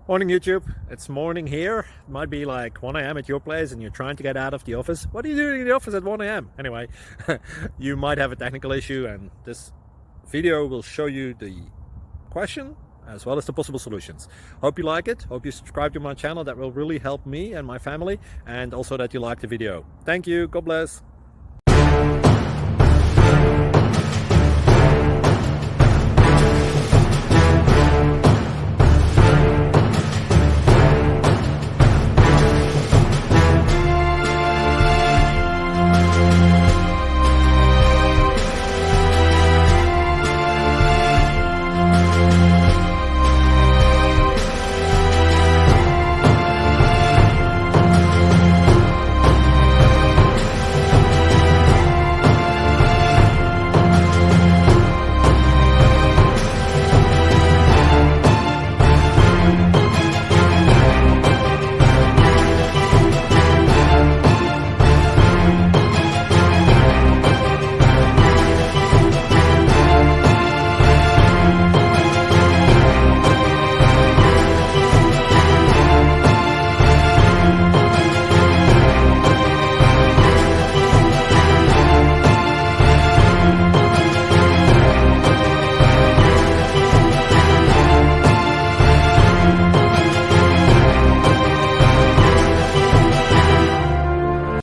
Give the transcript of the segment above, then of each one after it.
Morning YouTube, it's morning here. It might be like 1 a.m. at your place and you're trying to get out of the office. What are you doing in the office at 1 a.m.? Anyway, you might have a technical issue and this video will show you the question as well as the possible solutions. Hope you like it, hope you subscribe to my channel. That will really help me and my family, and also that you like the video. Thank you, God bless.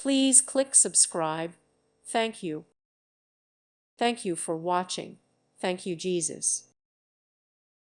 Please click subscribe. Thank you. Thank you for watching. Thank you, Jesus.